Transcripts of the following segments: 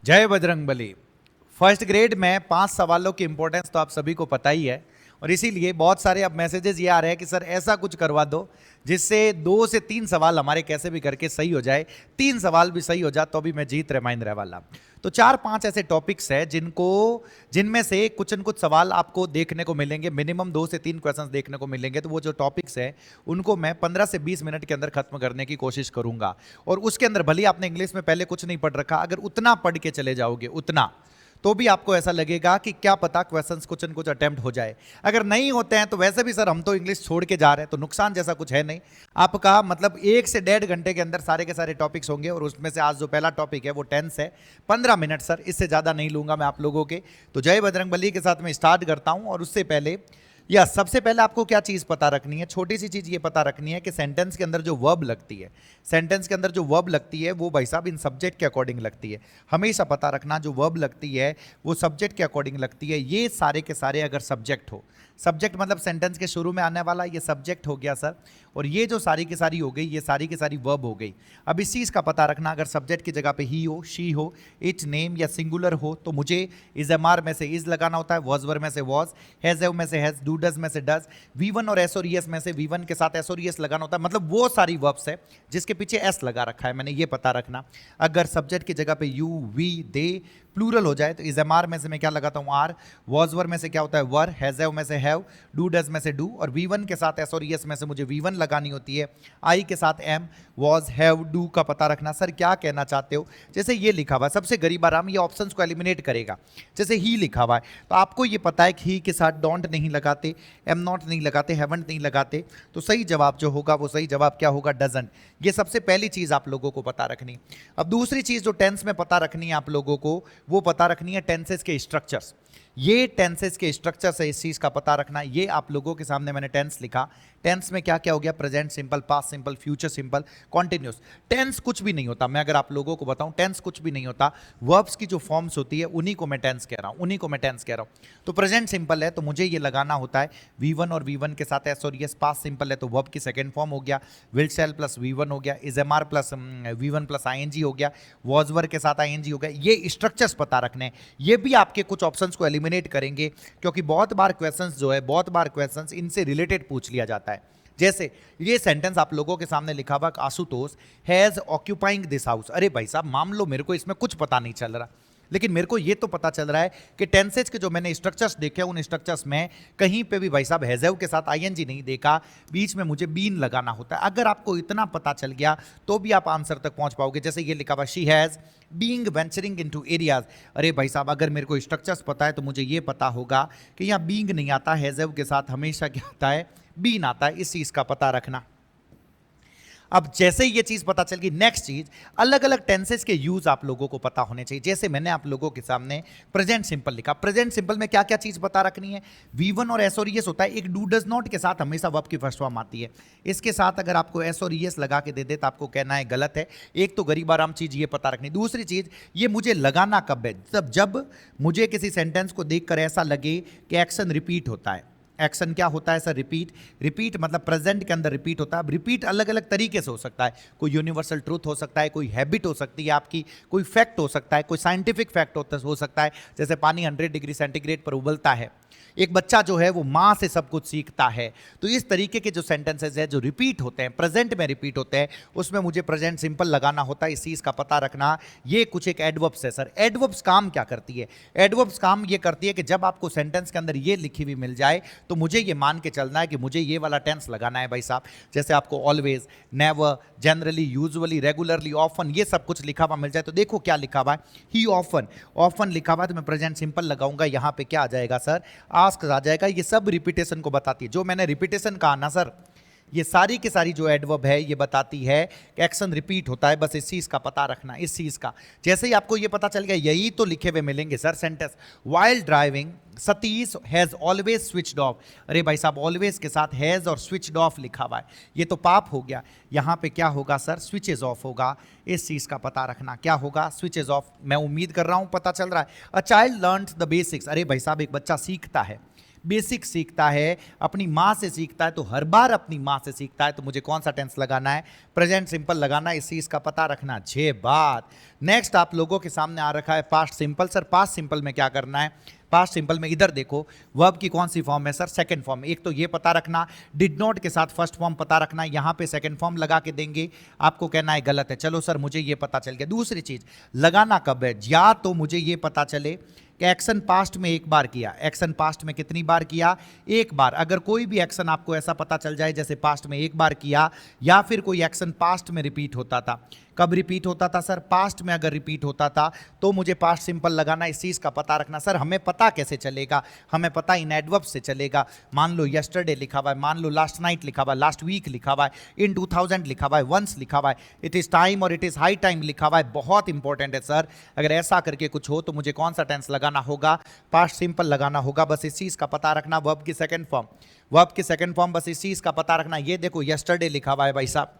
जय Bajrangbali. First grade में 5 सवालों की इंपॉर्टेंस तो आप सभी को पता ही है, और इसीलिए बहुत सारे अब मैसेजेस ये आ रहे हैं कि सर ऐसा कुछ करवा दो जिससे 2 से 3 सवाल हमारे कैसे भी करके सही हो जाए, 3 सवाल भी सही हो जाए तो भी मैं जीत रिमाइंडर वाला। तो 4-5 ऐसे टॉपिक्स हैं जिनमें से कुछ न कुछ सवाल आपको देखने को मिलेंगे, मिनिमम 2 से 3 क्वेश्चंस देखने को मिलेंगे। तो वो जो टॉपिक्स है उनको मैं 15 से 20 मिनट के अंदर खत्म करने की कोशिश करूंगा। और उसके अंदर भले आपने इंग्लिश में पहले कुछ नहीं पढ़ रखा, अगर उतना पढ़ के चले जाओगे उतना, तो भी आपको ऐसा लगेगा कि क्या पता क्वेश्चंस कुछ न कुछ अटेम्प्ट हो जाए। अगर नहीं होते हैं तो वैसे भी सर हम तो इंग्लिश छोड़ के जा रहे हैं, तो नुकसान जैसा कुछ है नहीं। आपका मतलब 1 से 1.5 घंटे के अंदर सारे के सारे टॉपिक्स होंगे, और उसमें से आज जो पहला टॉपिक है वो टेंस है। 15 मिनट सर, इससे ज़्यादा नहीं लूंगा मैं आप लोगों के। तो जय बजरंगबली के साथ मैं स्टार्ट करता हूँ। और उससे पहले सबसे पहले आपको क्या चीज़ पता रखनी है, छोटी सी चीज़ ये पता रखनी है कि सेंटेंस के अंदर जो वर्ब लगती है, सेंटेंस के अंदर जो वर्ब लगती है वो भाई साहब इन सब्जेक्ट के अकॉर्डिंग लगती है। हमेशा पता रखना जो वर्ब लगती है वो सब्जेक्ट के अकॉर्डिंग लगती है। ये सारे के सारे अगर सब्जेक्ट हो, सब्जेक्ट मतलब सेंटेंस के शुरू में आने वाला ये सब्जेक्ट हो गया सर, और ये जो सारी की सारी हो गई ये सारी की सारी वर्ब हो गई। अब इस चीज़ का पता रखना, अगर सब्जेक्ट की जगह पे ही हो, शी हो, इट, नेम या सिंगुलर हो तो मुझे इज एम आर में से इज लगाना होता है, वॉज वर में से वॉज, हैज हैव में से हैज, डू डज में से डज, वी वन और एस और ईएस में से वी वन के साथ एस और ईएस लगाना होता है। मतलब वो सारी वर्ब्स है जिसके पीछे एस लगा रखा है मैंने, ये पता रखना। अगर सब्जेक्ट की जगह पे यू, वी, दे प्लूरल हो जाए तो इज एम आर में से मैं क्या लगाता हूँ, आर, वॉज वर में से क्या होता है वर, हैज हैव में से हैव, डू डज में से डू, और वी वन के साथ एस और ईएस में से मुझे वी वन लगानी होती है, आई के साथ एम, वॉज, हैव, डू का पता रखना। सर क्या कहना चाहते हो, जैसे ये लिखा हुआ है, सबसे गरीब आराम ये ऑप्शंस को एलिमिनेट करेगा। जैसे ही लिखा हुआ है तो आपको ये पता है कि ही के साथ डोंट नहीं लगाते, एम नॉट नहीं लगाते, हैवंट नहीं लगाते, तो सही जवाब जो होगा वो सही जवाब क्या होगा, डजंट। ये सबसे पहली चीज आप लोगों को पता रखनी। अब दूसरी चीज जो टेंस में पता रखनी है आप लोगों को, वो पता रखनी है टेंसेस के स्ट्रक्चर्स। ये टेंसेस के स्ट्रक्चर्स है, इस चीज का पता रखना। ये आप लोगों के सामने मैंने टेंस लिखा, टेंस में क्या क्या हो गया, present simple, past simple, future simple, continuous. Tense कुछ भी नहीं होता, मैं अगर आप लोगों को बताऊं टेंस कुछ भी नहीं होता। वर्ब्स की जो फॉर्म्स होती है उन्हीं को मैं टेंस कह रहा हूं, उन्हीं को मैं टेंस कह रहा हूं। तो प्रेजेंट सिंपल है तो मुझे ये लगाना होता है V1 और V1 के साथ एस और एस। पास्ट सिंपल है तो वर्ब की सेकंड फॉर्म हो गया, विल शैल प्लस V1 हो गया, is am are plus V1 plus ING हो गया, वॉज वर के साथ ING हो गया। ये स्ट्रक्चर्स पता रखने, ये भी आपके कुछ ऑप्शंस को एलिमिनेट करेंगे, क्योंकि बहुत बार क्वेश्चंस जो है, बहुत बार क्वेश्चंस इनसे रिलेटेड पूछ लिया जाता है। जैसे ये सेंटेंस आप लोगों के सामने लिखा हुआ, Ashutosh has occupying this house. अरे भाई साहब मान लो मेरे को इसमें कुछ पता नहीं चल रहा, लेकिन मेरे को ये तो पता चल रहा है कि टेंसेज के जो मैंने स्ट्रक्चर्स देखे उन स्ट्रक्चर्स में कहीं पे भी भाई साहब हैज़ के साथ ING नहीं देखा, बीच में मुझे बीन लगाना होता है। अगर आपको इतना पता चल गया तो भी आप आंसर तक पहुंच पाओगे। जैसे ये लिखा हुआ, she has being venturing into areas. अरे भाई साहब अगर मेरे को स्ट्रक्चर्स पता है तो मुझे ये पता होगा कि यहाँ बीइंग नहीं आता, हैज़ के साथ हमेशा क्या आता है, बीन आता है। इस चीज़ का पता रखना। अब जैसे ही ये चीज पता चल गई, नेक्स्ट चीज, अलग अलग टेंसेस के यूज आप लोगों को पता होने चाहिए। जैसे मैंने आप लोगों के सामने प्रेजेंट सिंपल लिखा, प्रेजेंट सिंपल में क्या क्या चीज पता रखनी है, V1 और S और ES होता है। एक डू डज नॉट के साथ हमेशा वर्ब की फर्स्ट फॉर्म आती है, इसके साथ अगर आपको S और ES लगा के दे दे तो आपको कहना है गलत है। एक तो गरीब आराम चीज ये पता रखनी। दूसरी चीज, ये मुझे लगाना कब है, जब मुझे किसी सेंटेंस को देखकर ऐसा लगे कि एक्शन रिपीट होता है। एक्शन क्या होता है सर, रिपीट। रिपीट मतलब प्रेजेंट के अंदर रिपीट होता है। रिपीट अलग अलग तरीके से हो सकता है, कोई यूनिवर्सल ट्रूथ हो सकता है, कोई हैबिट हो सकती है आपकी, कोई फैक्ट हो सकता है, कोई साइंटिफिक फैक्ट हो सकता है। जैसे पानी 100 डिग्री सेंटीग्रेड पर उबलता है, एक बच्चा जो है वो माँ से सब कुछ सीखता है। तो इस तरीके के जो सेंटेंसेस है जो रिपीट होते हैं, प्रेजेंट में रिपीट होते हैं, उसमें मुझे प्रेजेंट सिंपल लगाना होता है। इस चीज़ का पता रखना। ये कुछ एक एडवर्ब्स है सर। एडवर्ब्स काम क्या करती है, एडवर्ब्स काम ये करती है कि जब आपको सेंटेंस के अंदर ये लिखी हुई मिल जाए तो मुझे ये मान के चलना है कि मुझे ये वाला टेंस लगाना है भाई साहब। जैसे आपको always, never, generally, usually, regularly, often, ये सब कुछ लिखा हुआ मिल जाए तो देखो क्या लिखा हुआ है, ही ऑफन। ऑफन लिखा हुआ है तो मैं प्रेजेंट सिंपल लगाऊंगा। यहाँ पे क्या आ जाएगा सर, आस्क आ जाएगा। ये सब रिपीटेशन को बताती है। जो मैंने रिपीटेशन कहा ना सर, ये सारी की सारी जो एडवर्ब है ये बताती है कि एक्शन रिपीट होता है। बस इस चीज का पता रखना, इस चीज का। जैसे ही आपको ये पता चल गया, यही तो लिखे हुए मिलेंगे sir sentence. While driving Satish has always switched off. अरे भाई साहब ऑलवेज के साथ हैज और स्विच्ड ऑफ लिखा हुआ है, ये तो पाप हो गया। यहाँ पे क्या होगा सर, स्विचेज ऑफ होगा। इस चीज का पता रखना, क्या होगा, स्विचेज ऑफ। मैं उम्मीद कर रहा हूं पता चल रहा है। A child learns the basics. अरे भाई साहब एक बच्चा सीखता है, बेसिक सीखता है, अपनी माँ से सीखता है, तो हर बार अपनी माँ से सीखता है, तो मुझे कौन सा टेंस लगाना है? प्रेजेंट सिंपल लगाना है, इस चीज का पता रखना। जे बात। नेक्स्ट आप लोगों के सामने आ रखा है past simple. Sir past simple में क्या करना है? पास्ट सिंपल में इधर देखो, वर्ब की कौन सी फॉर्म है सर? Second form. एक तो ये पता रखना, डिड नॉट के साथ फर्स्ट फॉर्म पता रखना, यहां पे सेकंड फॉर्म लगा के देंगे, आपको कहना है गलत है। चलो सर मुझे ये पता चल गया। दूसरी चीज, लगाना कब है? या तो मुझे ये पता चले कि एक्शन पास्ट में एक बार किया, एक्शन पास्ट में कितनी बार किया? एक बार। अगर कोई भी एक्शन आपको ऐसा पता चल जाए जैसे पास्ट में एक बार किया, या फिर कोई एक्शन पास्ट में रिपीट होता था। कब रिपीट होता था सर? पास्ट में अगर रिपीट होता था तो मुझे पास्ट सिंपल लगाना, इस चीज का पता रखना। सर हमें पता कैसे चलेगा? हमें पता इन एडवर्ब से चलेगा। मान लो यस्टरडे लिखा हुआ है, मान लो लास्ट नाइट लिखा हुआ है, लास्ट वीक लिखा हुआ है, इन 2000 लिखा हुआ है, वंस लिखा हुआ है, इट इज टाइम और इट इज हाई टाइम लिखा हुआ है। बहुत इंपॉर्टेंट है सर, अगर ऐसा करके कुछ हो तो मुझे कौन सा टेंस लगाना होगा? पास्ट सिंपल लगाना होगा। बस इस चीज का पता रखना। वर्ब की सेकंड फॉर्म, वर्ब की सेकंड फॉर्म, बस इस चीज का पता रखना। ये देखो यस्टरडे लिखा हुआ है भाई साहब,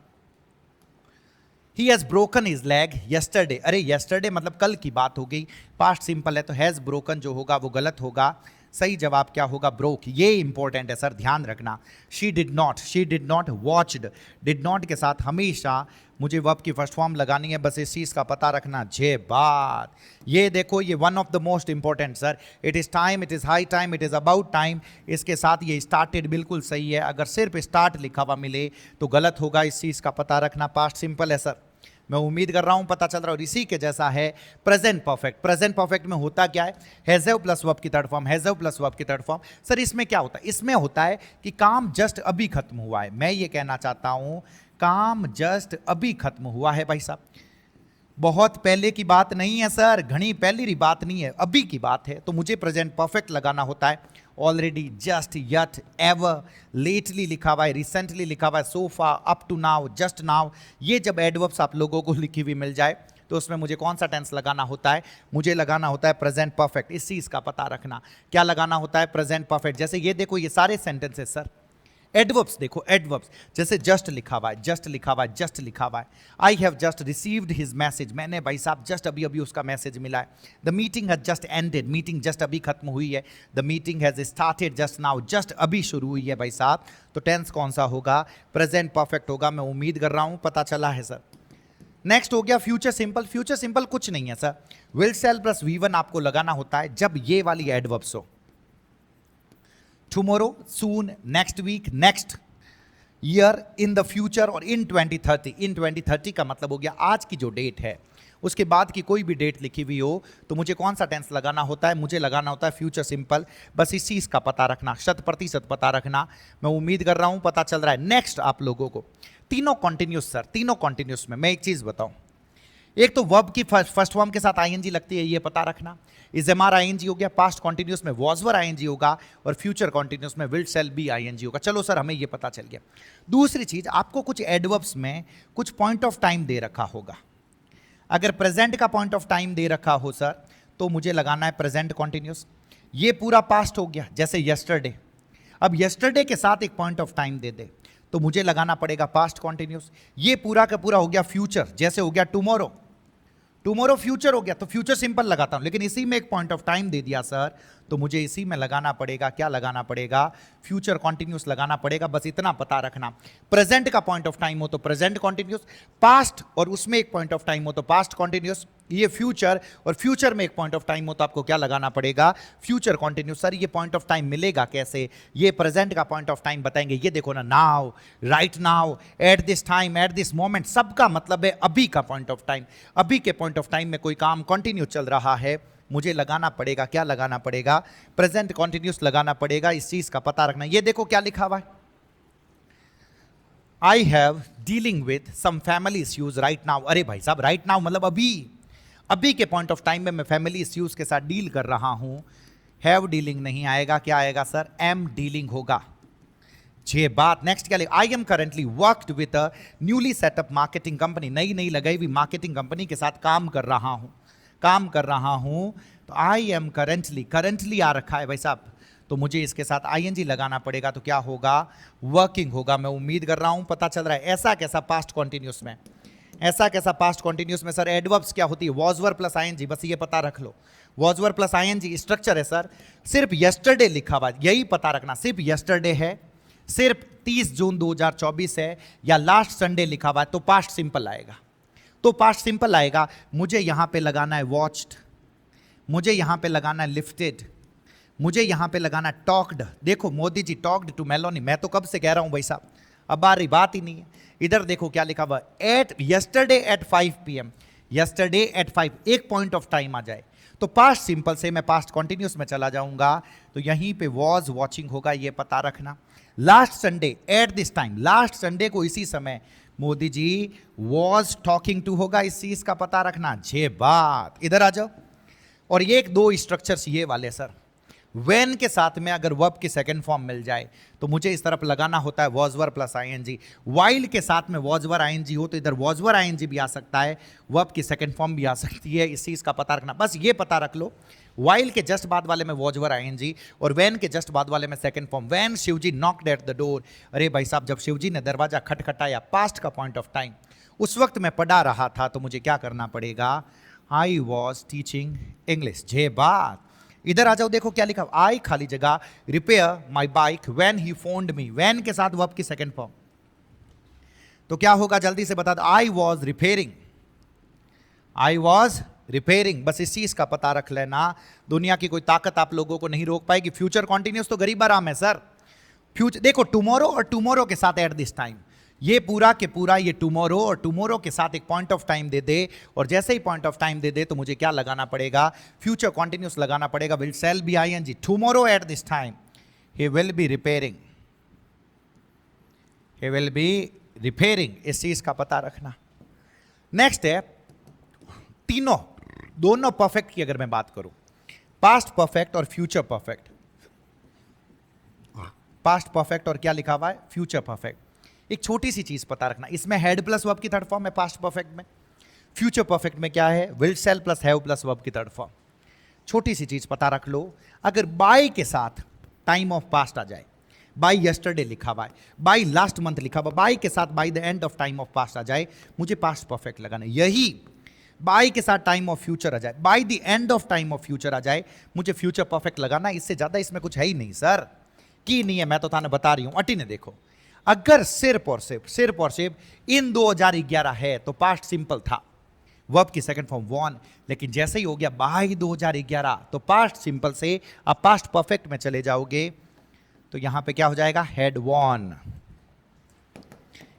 He has broken his leg yesterday। अरे yesterday मतलब कल की बात हो गई, पास्ट सिंपल है तो हैज ब्रोकन जो होगा वो गलत होगा। सही जवाब क्या होगा? ब्रोक। ये इंपॉर्टेंट है सर, ध्यान रखना। She did not watched, did not के साथ हमेशा मुझे वर्ब की फर्स्ट फॉर्म लगानी है, बस इस चीज का पता रखना। जे बात। ये देखो, ये one of the most important sir, it is time, it is high time, it is about time, इसके साथ ये स्टार्टेड बिल्कुल सही है। अगर सिर्फ स्टार्ट लिखा हुआ मिले तो गलत होगा, इस चीज का पता रखना। पास्ट सिंपल है सर, मैं उम्मीद कर रहा हूं पता चल रहा है। और इसी के जैसा है प्रेजेंट परफेक्ट। प्रेजेंट परफेक्ट में होता क्या है? हैव प्लस वर्ब की third form, have plus verb की थर्ड फॉर्म। सर इसमें क्या होता है? इसमें होता है कि काम जस्ट अभी खत्म हुआ है। मैं ये कहना चाहता हूं काम जस्ट अभी खत्म हुआ है भाई साहब, बहुत पहले की बात नहीं है सर, घनी पहले की बात नहीं है, अभी की बात है। तो मुझे प्रेजेंट परफेक्ट लगाना होता है। Already, just, yet, ever, lately लिखा हुआ है, रिसेंटली लिखा हुआ है, so far, up to now, just now. ये जब एडवर्ब्स आप लोगों को लिखी हुई मिल जाए तो उसमें मुझे कौन सा टेंस लगाना होता है? मुझे लगाना होता है प्रेजेंट परफेक्ट। इस चीज का पता रखना। क्या लगाना होता है? Present perfect. जैसे ये देखो, ये सारे सेंटेंसेस सर एडवर्ब्स देखो, एडवर्ब्स जैसे जस्ट लिखा हुआ है, जस्ट लिखा हुआ है, जस्ट लिखा हुआ है। I have just received his message, मैंने भाई साहब जस्ट अभी अभी उसका मैसेज मिला है। The meeting has just ended, meeting just अभी खत्म हुई है। The meeting has started just now, just अभी शुरू हुई है भाई साहब। तो टेंस कौन सा होगा? प्रेजेंट परफेक्ट होगा। मैं उम्मीद कर रहा हूं पता चला है सर। नेक्स्ट हो गया फ्यूचर सिंपल। फ्यूचर सिंपल कुछ नहीं है sir, will shell plus V1 आपको लगाना होता है जब ये वाली एडवर्ब्स हो। Tomorrow, soon, next week, next year, in the future और इन 2030। इन 2030 का मतलब हो गया आज की जो डेट है, उसके बाद की कोई भी डेट लिखी हुई हो तो मुझे कौन सा टेंस लगाना होता है? मुझे लगाना होता है फ्यूचर सिंपल। बस इस चीज का पता रखना, 100% पता रखना। मैं उम्मीद कर रहा हूं पता चल रहा है। नेक्स्ट आप लोगों को तीनों कॉन्टिन्यूस सर, तीनों कॉन्टिन्यूस में मैं एक चीज बताऊं, एक तो वर्ब की फर्स्ट फॉर्म के साथ आईएनजी लगती है, ये पता रखना। इज एम आर आईएनजी हो गया, पास्ट कॉन्टिन्यूस में वॉज वर आईएनजी होगा, और फ्यूचर कॉन्टिन्यूस में विल शैल बी आईएनजी होगा। चलो सर हमें ये पता चल गया। दूसरी चीज, आपको कुछ एडवर्ब्स में कुछ पॉइंट ऑफ टाइम दे रखा होगा। अगर प्रेजेंट का पॉइंट ऑफ टाइम दे रखा हो सर तो मुझे लगाना है प्रेजेंट कॉन्टिन्यूस। ये पूरा पास्ट हो गया, जैसे यस्टरडे। अब यस्टरडे के साथ एक पॉइंट ऑफ टाइम दे दे तो मुझे लगाना पड़ेगा पास्ट कॉन्टिन्यूस। ये पूरा का पूरा हो गया फ्यूचर, जैसे हो गया टुमारो, टुमारो फ्यूचर हो गया तो फ्यूचर सिंपल लगाता हूं, लेकिन इसी में एक पॉइंट ऑफ टाइम दे दिया सर तो मुझे इसी में लगाना पड़ेगा, क्या लगाना पड़ेगा? फ्यूचर कॉन्टिन्यूस लगाना पड़ेगा। बस इतना पता रखना, प्रेजेंट का पॉइंट ऑफ टाइम हो तो प्रेजेंट कॉन्टिन्यूस, पास्ट और उसमें एक पॉइंट ऑफ टाइम हो तो पास्ट कॉन्टिन्यूस, ये फ्यूचर और फ्यूचर में एक पॉइंट ऑफ टाइम हो तो आपको क्या लगाना पड़ेगा? Future continuous. सर ये पॉइंट ऑफ टाइम मिलेगा कैसे? ये प्रेजेंट का पॉइंट ऑफ टाइम बताएंगे। ये देखो ना, now, right now, eight this time, at this moment, सबका मतलब है अभी का पॉइंट ऑफ टाइम। अभी के पॉइंट ऑफ टाइम में कोई काम कंटिन्यू चल रहा है, मुझे लगाना पड़ेगा, क्या लगाना पड़ेगा? प्रेजेंट कॉन्टिन्यूस लगाना पड़ेगा। इस चीज का पता रखना। ये देखो क्या लिखा हुआ है, I have dealing with some family issues right now. अरे भाई साहब, राइट नाउ मतलब अभी, अभी के पॉइंट ऑफ टाइम में मैं फैमिली इश्यूज के साथ डील कर रहा हूं। हैव डीलिंग नहीं आएगा, क्या आएगा सर? एम डीलिंग होगा। ये बात। नेक्स्ट क्या लिखा? I am currently worked with a newly setup marketing company. नई नई लगाई हुई मार्केटिंग कंपनी के साथ काम कर रहा हूं, काम कर रहा हूं। तो आई एम करेंटली, करेंटली आ रखा है भाई साहब तो मुझे इसके साथ आईएनजी लगाना पड़ेगा तो क्या होगा? वर्किंग होगा। मैं उम्मीद कर रहा हूं पता चल रहा है। ऐसा कैसा पास्ट कॉन्टिन्यूस में, ऐसा कैसा पास्ट कॉन्टिन्यूस में सर एडवर्ब्स क्या होती है, वॉज वर प्लस आईएनजी, बस ये पता रख लो। Was were plus ING structure है सर, सिर्फ यस्टरडे लिखा हुआ यही पता रखना, सिर्फ यस्टरडे है, सिर्फ 30 जून 2024 है, या लास्ट संडे लिखा हुआ है तो पास्ट सिंपल आएगा। तो पास्ट सिंपल आएगा, मुझे यहां पे लगाना है वॉच्ड, मुझे यहां पे लगाना है लिफ्टेड, मुझे यहां पे लगाना है टॉक्ड। देखो Modi ji talked to Meloni, मैं तो कब से कह रहा हूं भाई साहब, अब बारी बात ही नहीं है। इधर देखो क्या लिखा हुआ, at yesterday at 5 PM, yesterday at 5, एक पॉइंट ऑफ टाइम आ जाए तो पास्ट सिंपल से मैं पास्ट कॉन्टिन्यूस में चला जाऊंगा, तो यहीं पे वॉज वॉचिंग होगा, ये पता रखना। Last Sunday eight this time, last Sunday को इसी समय Modi ji was talking to होगा, इस चीज का पता रखना। जे बात, इधर आ जाओ। और ये एक दो स्ट्रक्चर्स ये वाले सर, वेन के साथ में अगर वर्ब की सेकंड फॉर्म मिल जाए तो मुझे इस तरफ लगाना होता है वॉजवर प्लस आईएनजी। वाइल के साथ में वॉजवर आईएनजी हो तो इधर वॉजवर आईएनजी भी आ सकता है, वर्ब की सेकंड फॉर्म भी आ सकती है, इस चीज का पता रखना। बस ये पता रख लो, वाइल के जस्ट बाद वाले में वॉजवर आईएनजी और वैन के जस्ट बाद वाले में second form. When Shivji knocked at the door, अरे भाई साहब जब शिवजी ने दरवाजा खटखटाया, पास्ट का पॉइंट ऑफ टाइम, उस वक्त मैं पढ़ा रहा था, तो मुझे क्या करना पड़ेगा, आई वॉज टीचिंग इंग्लिश। जे बात, इधर आ जाओ, देखो क्या लिखा, आई खाली जगह repair my bike when he phoned me, when के साथ वर्ब की सेकंड फॉर्म, तो क्या होगा जल्दी से बता दो, I was repairing, I was repairing. बस इस चीज का पता रख लेना, दुनिया की कोई ताकत आप लोगों को नहीं रोक पाएगी। फ्यूचर कॉन्टिन्यूस तो गरीब आराम है सर, फ्यूचर देखो टुमारो और टुमारो के साथ एट दिस टाइम, ये पूरा के पूरा ये टुमारो और टुमारो के साथ एक पॉइंट ऑफ टाइम दे दे, और जैसे ही पॉइंट ऑफ टाइम दे दे तो मुझे क्या लगाना पड़ेगा, फ्यूचर कॉन्टिन्यूस लगाना पड़ेगा। Will shall be ING, tomorrow at this time he will be repairing, he will be repairing, इस चीज का पता रखना। नेक्स्ट है तीनों, दोनों परफेक्ट की अगर मैं बात करूं, पास्ट परफेक्ट और फ्यूचर परफेक्ट, पास्ट परफेक्ट और क्या लिखा हुआ है, फ्यूचर परफेक्ट। एक छोटी सी चीज पता रखना, इसमें हेड प्लस वर्ब की थर्ड फॉर्म है पास्ट परफेक्ट में, फ्यूचर परफेक्ट में क्या है, will shell plus have plus verb की थर्ड फॉर्म। छोटी सी चीज पता रख लो, अगर बाय के साथ टाइम ऑफ पास्ट आ जाए, बाय यस्टरडे लिखा हुआ है, बाय लास्ट मंथ लिखा हुआ, बाय के साथ by the end of time of past आ जाए, मुझे पास्ट परफेक्ट लगाना है। यही बाय के साथ टाइम ऑफ फ्यूचर आ जाए, by the end of time of future आ जाए, मुझे फ्यूचर परफेक्ट लगाना। इससे ज्यादा इसमें कुछ है ही नहीं सर, की नहीं है, मैं तो थाने बता रही हूं। अटी ने देखो, अगर सिर्फ और सिर्फ इन 2011 है तो पास्ट सिंपल था, वर्ब की सेकंड फॉर्म वॉन, लेकिन जैसे ही हो गया बाय 2011 तो पास्ट सिंपल से अब पास्ट परफेक्ट में चले जाओगे तो यहां पे क्या हो जाएगा, हैड वॉन।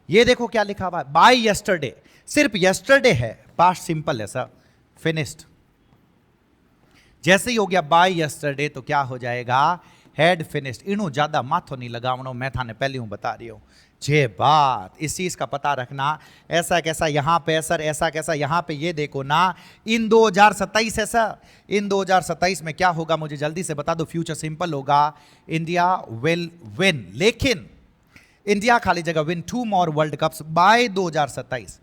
ये देखो क्या लिखा हुआ है, बाय यस्टरडे, सिर्फ यस्टरडे है, पास्ट सिंपल है सर, फिनिश्ड। जैसे ही हो गया बाय यस्टरडे तो क्या हो जाएगा, हेड फिनिश्ड। इनो ज्यादा माथो नहीं लगावनो, मैं थाने पहले हूं बता रही हूं। जे बात, इस चीज का पता रखना, ऐसा कैसा यहां पे सर, ऐसा कैसा यहां पे, ये देखो ना, इन 2027 है सर, इन 2027 में क्या होगा मुझे जल्दी से बता दो, फ्यूचर सिंपल होगा, इंडिया विल विन, लेकिन इंडिया खाली जगह win 2 more world cups by 2027,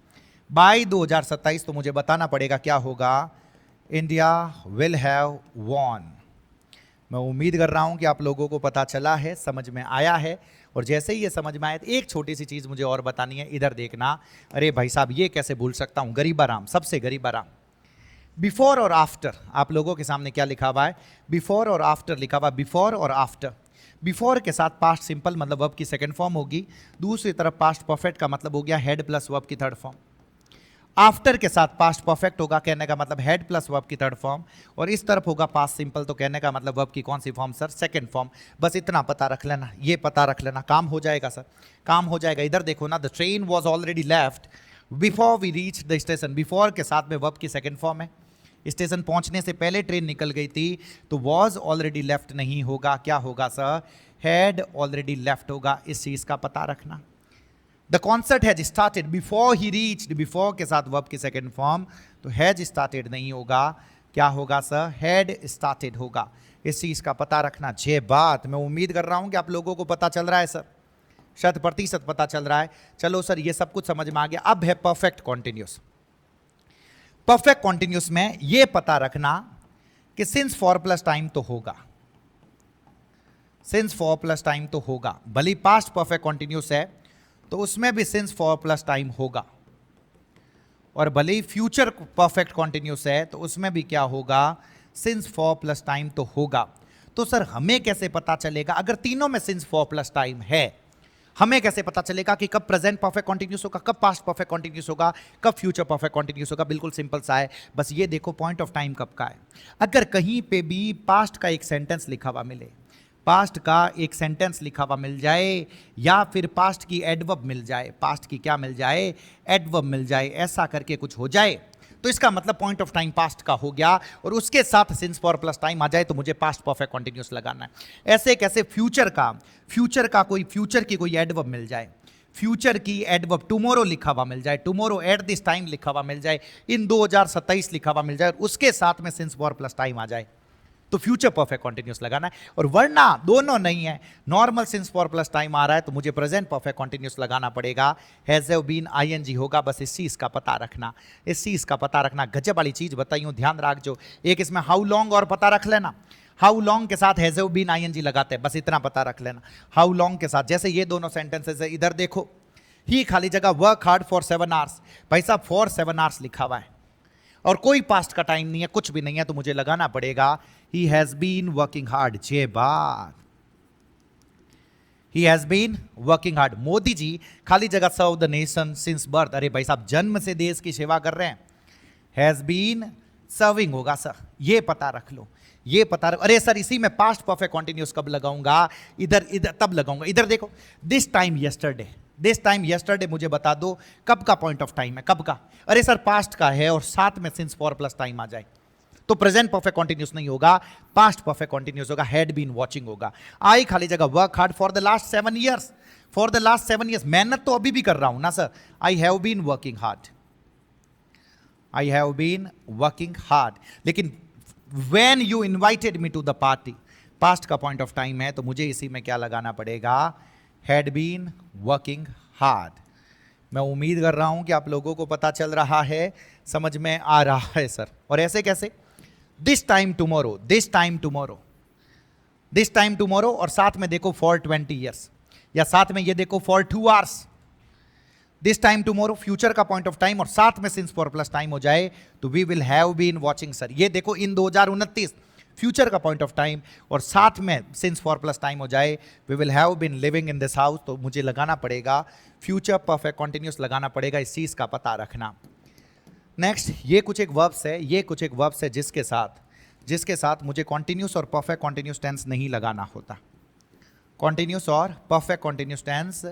by 2027 तो मुझे बताना पड़ेगा क्या होगा, इंडिया विल हैव वॉन। मैं उम्मीद कर रहा हूं कि आप लोगों को पता चला है, समझ में आया है, और जैसे ही ये समझ में आए तो एक छोटी सी चीज मुझे और बतानी है, इधर देखना। अरे भाई साहब ये कैसे भूल सकता हूं, गरीब आराम, सबसे गरीब आराम। बिफोर और आफ्टर, आप लोगों के सामने क्या लिखा हुआ है, बिफोर और आफ्टर लिखा हुआ है, बिफोर और आफ्टर। बिफोर के साथ पास्ट सिंपल मतलब वर्ब की सेकंड फॉर्म होगी, दूसरी तरफ पास्ट परफेक्ट का मतलब हो गया हेड प्लस वर्ब की थर्ड फॉर्म। आफ्टर के साथ पास्ट परफेक्ट होगा, कहने का मतलब हेड प्लस वर्ब की थर्ड फॉर्म, और इस तरफ होगा पास्ट सिंपल, तो कहने का मतलब वर्ब की कौन सी फॉर्म सर, सेकंड फॉर्म। बस इतना पता रख लेना, ये पता रख लेना, काम हो जाएगा सर, काम हो जाएगा। इधर देखो ना, the train was already left before we reach the station, before के साथ में वर्ब की सेकंड फॉर्म है, स्टेशन पहुंचने से पहले ट्रेन निकल गई थी, तो वॉज ऑलरेडी लेफ्ट नहीं होगा, क्या होगा सर, हैड ऑलरेडी लेफ्ट होगा, इस चीज का पता रखना। The concert has started before he reached, before के साथ वर्ब की सेकंड फॉर्म, तो हैज स्टार्टेड नहीं होगा, क्या होगा सर, हैड स्टार्टेड होगा, इस चीज का पता रखना। जे बात, मैं उम्मीद कर रहा हूं कि आप लोगों को पता चल रहा है सर, 100% पता चल रहा है। चलो सर ये सब कुछ समझ में आ गया। अब है परफेक्ट कॉन्टिन्यूस। परफेक्ट कॉन्टिन्यूस में ये पता रखना कि सिंस फॉर प्लस टाइम तो होगा, सिंस फॉर प्लस टाइम तो होगा, भले पास्ट परफेक्ट कॉन्टिन्यूस है तो उसमें भी सिंस फॉर प्लस टाइम होगा। और भले ही फ्यूचर परफेक्ट कॉन्टिन्यूस है तो उसमें भी क्या होगा, सिंस फॉर प्लस टाइम तो होगा। तो सर हमें कैसे पता चलेगा अगर तीनों में सिंस फॉर प्लस टाइम है, हमें कैसे पता चलेगा कि कब प्रेजेंट परफेक्ट कॉन्टिन्यूस होगा, कब पास्ट परफेक्ट कॉन्टिन्यूस होगा, कब फ्यूचर परफेक्ट कॉन्टिन्यूस होगा? बिल्कुल सिंपल सा है, बस ये देखो पॉइंट ऑफ टाइम कब का है। अगर कहीं पे भी पास्ट का एक सेंटेंस लिखा हुआ मिले, पास्ट का एक सेंटेंस लिखा हुआ मिल जाए, या फिर पास्ट की एडवर्ब मिल जाए, पास्ट की क्या मिल जाए, एडवर्ब मिल जाए, ऐसा करके कुछ हो जाए, तो इसका मतलब पॉइंट ऑफ टाइम पास्ट का हो गया, और उसके साथ सिंस फॉर प्लस टाइम आ जाए तो मुझे पास्ट परफेक्ट कॉन्टिन्यूस लगाना है। ऐसे कैसे फ्यूचर की कोई एडवर्ब मिल जाए, फ्यूचर की एडवर्ब टुमारो लिखा हुआ मिल जाए, टुमारो एट दिस टाइम लिखा हुआ मिल जाए, इन 2027 लिखा हुआ मिल जाए, और उसके साथ में सिंस फॉर प्लस टाइम आ जाए, तो फ्यूचर परफेक्ट कॉन्टिन्यूस लगाना है। और वरना दोनों नहीं है, normal since for plus time आ रहा है तो मुझे प्रेजेंट परफेक्ट कॉन्टिन्यूस लगाना पड़ेगा, हैज हैव बीन आईएनजी होगा। बस इस चीज का पता रखना, इस चीज का पता रखना। गजब वाली चीज बताई हूं, ध्यान रख जो, एक इसमें हाउ लॉन्ग और पता रख लेना, हाउ लॉन्ग के साथ हैज हैव बीन आईएनजी लगाते हैं, बस इतना पता रख लेना। हाउ लॉन्ग के साथ जैसे ये दोनों सेंटेंसेस है, इधर देखो, ही खाली जगह वर्क हार्ड फॉर 7 आवर्स, भाई साहब फॉर 7 आवर्स लिखा हुआ है और कोई पास्ट का टाइम नहीं है, कुछ भी नहीं है, तो मुझे लगाना पड़ेगा he has been working hard. जे बात, he has been working hard. Modi ji खाली जगह serve the nation since birth, अरे भाई साहब जन्म से देश की सेवा कर रहे हैं, हैज बीन सर्विंग होगा सर, ये पता रख लो, ये पता रख। अरे सर इसी में पास्ट परफेक्ट कॉन्टिन्यूस कब लगाऊंगा, इधर इधर तब लगाऊंगा, इधर देखो, this time yesterday, this time yesterday मुझे बता दो कब का पॉइंट ऑफ टाइम है, कब का? अरे सर पास्ट का है और साथ में सिंस फॉर प्लस टाइम आ जाए तो प्रेजेंट परफेक्ट कॉन्टिन्यूस नहीं होगा, पास्ट परफेक्ट कॉन्टिन्यूस होगा, हैड बीन वॉचिंग होगा। आई खाली जगह work hard for the last 7 years, for the last 7 years, मेहनत तो अभी भी कर रहा हूं ना sir, I have been working hard, I have been working hard. लेकिन when you invited me to the party, past का पॉइंट ऑफ टाइम है तो मुझे इसी में क्या लगाना पड़ेगा, हैड बीन वर्किंग हार्ड। मैं उम्मीद कर रहा हूं कि आप लोगों को पता चल रहा है, समझ में आ रहा है सर। और ऐसे कैसे, this time tomorrow, this time tomorrow, this time tomorrow, और साथ में देखो फॉर 20 ईयर्स, या साथ में ये देखो for 2 hours. This time tomorrow future का पॉइंट ऑफ टाइम और साथ में सिंस फॉर प्लस टाइम हो जाए तो we will have been watching sir. ये देखो इन 2029 फ्यूचर का पॉइंट ऑफ टाइम और साथ में सिंस फॉर प्लस टाइम हो जाए, we will have been living in this house, तो मुझे लगाना पड़ेगा फ्यूचर परफेक्ट कॉन्टिन्यूस लगाना पड़ेगा, इस चीज का पता रखना। नेक्स्ट, ये कुछ एक वर्ब्स है, ये कुछ एक वर्ब्स है जिसके साथ मुझे कॉन्टिन्यूस और परफेक्ट कॉन्टिन्यूस टेंस नहीं लगाना होता, कॉन्टिन्यूस और परफेक्ट कॉन्टिन्यूस टेंस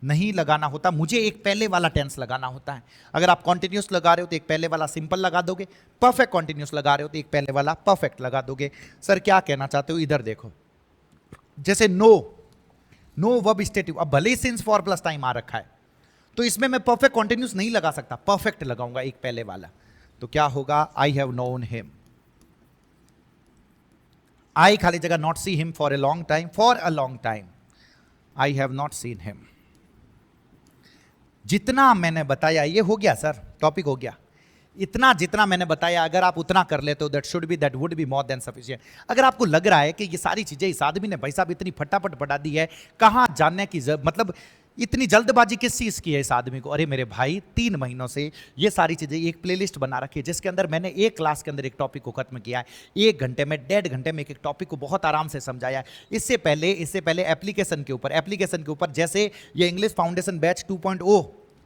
नहीं लगाना होता, मुझे एक पहले वाला टेंस लगाना होता है। अगर आप कॉन्टिन्यूस लगा रहे हो तो एक पहले वाला सिंपल लगा दोगे, परफेक्ट कॉन्टिन्यूस लगा रहे हो तो एक पहले वाला परफेक्ट लगा दोगे। सर क्या कहना चाहते हो, इधर देखो, जैसे नो, नो वर्ब स्टेटिव, अब भले ही सिंस फॉर प्लस टाइम आ रखा है तो इसमें मैं परफेक्ट कॉन्टिन्यूस नहीं लगा सकता, परफेक्ट लगाऊंगा एक पहले वाला, तो क्या होगा, आई हैव नोन हिम। आई खाली जगह not see him for a long time, for a long time, I have not seen him. जितना मैंने बताया ये हो गया सर, टॉपिक हो गया, इतना जितना मैंने बताया अगर आप उतना कर लेते हो, that would be more than sufficient. अगर आपको लग रहा है कि ये सारी चीजें इस आदमी ने भाई साहब इतनी फटाफट पढ़ा दी है, कहां जानने की मतलब इतनी जल्दबाजी किस चीज की है इस आदमी को, अरे मेरे भाई 3 महीनों से ये सारी चीजें, एक प्लेलिस्ट बना रखी है जिसके अंदर मैंने एक क्लास के अंदर एक टॉपिक को खत्म किया है, 1 घंटे में 1.5 घंटे में एक टॉपिक को बहुत आराम से समझाया है। इससे पहले एप्लीकेशन के ऊपर जैसे ये इंग्लिश फाउंडेशन बैच 2.0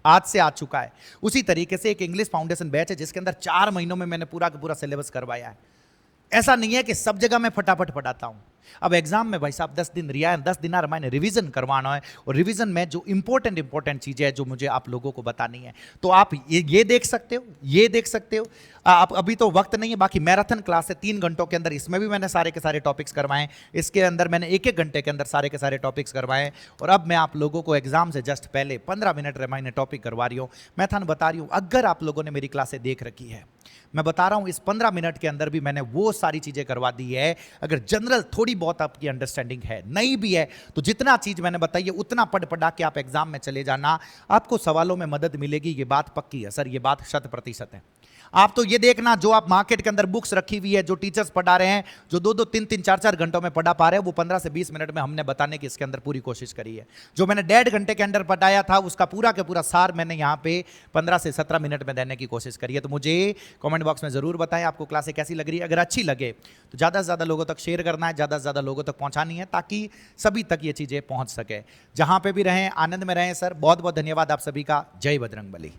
आज से आ चुका है, उसी तरीके से एक इंग्लिश फाउंडेशन बैच है जिसके अंदर 4 महीनों में मैंने पूरा का पूरा सिलेबस करवाया है। ऐसा नहीं है कि सब जगह मैं फटाफट पढ़ाता हूं। अब एग्जाम में भाई साहब 10 दिन रिया 10 दिन मैंने रिवीजन करवाना है, और रिवीजन में जो इंपॉर्टेंट चीजें हैं जो मुझे आप लोगों को बतानी है, तो आप ये देख सकते हो, ये देख सकते हो। आप अभी तो वक्त नहीं है, बाकी मैराथन क्लास है 3 घंटों के अंदर, इसमें भी मैंने सारे के सारे टॉपिक्स करवाए, इसके अंदर मैंने 1-1 घंटे के अंदर सारे के सारे टॉपिक्स करवाए। और अब मैं आप लोगों को एग्जाम से जस्ट पहले 15 मिनट मैंने टॉपिक करवा रही हूँ, मैथन बता रही हूँ। अगर आप लोगों ने मेरी क्लासें देख रखी है, मैं बता रहा हूं इस 15 मिनट के अंदर भी मैंने वो सारी चीजें करवा दी है। अगर जनरल थोड़ी थोड़ी बहुत आपकी अंडरस्टैंडिंग है, नहीं भी है तो जितना चीज मैंने बताई है उतना पढ़ पढ़ा के आप एग्जाम में चले जाना, आपको सवालों में मदद मिलेगी। ये बात पक्की है सर, ये बात 100% है। आप तो ये देखना, जो आप मार्केट के अंदर बुक्स रखी हुई है, जो टीचर्स पढ़ा रहे हैं, जो 2-2, 3-3, 4-4 घंटों में पढ़ा पा रहे हैं, वो 15 से 20 मिनट में हमने बताने की इसके अंदर पूरी कोशिश करी है। जो मैंने 1.5 घंटे के अंदर पढ़ाया था उसका पूरा के पूरा सार मैंने यहाँ पे 15 से 17 मिनट में देने की कोशिश करी है। तो मुझे कमेंट बॉक्स में जरूर बताएं आपको क्लासें कैसी लग रही है। अगर अच्छी लगे तो ज़्यादा से ज़्यादा लोगों तक शेयर करना है, ज़्यादा से ज़्यादा लोगों तक पहुँचानी है, ताकि सभी तक ये चीज़ें पहुँच सके। जहाँ पे भी रहें आनंद में रहें सर। बहुत बहुत धन्यवाद आप सभी का। जय बजरंगबली।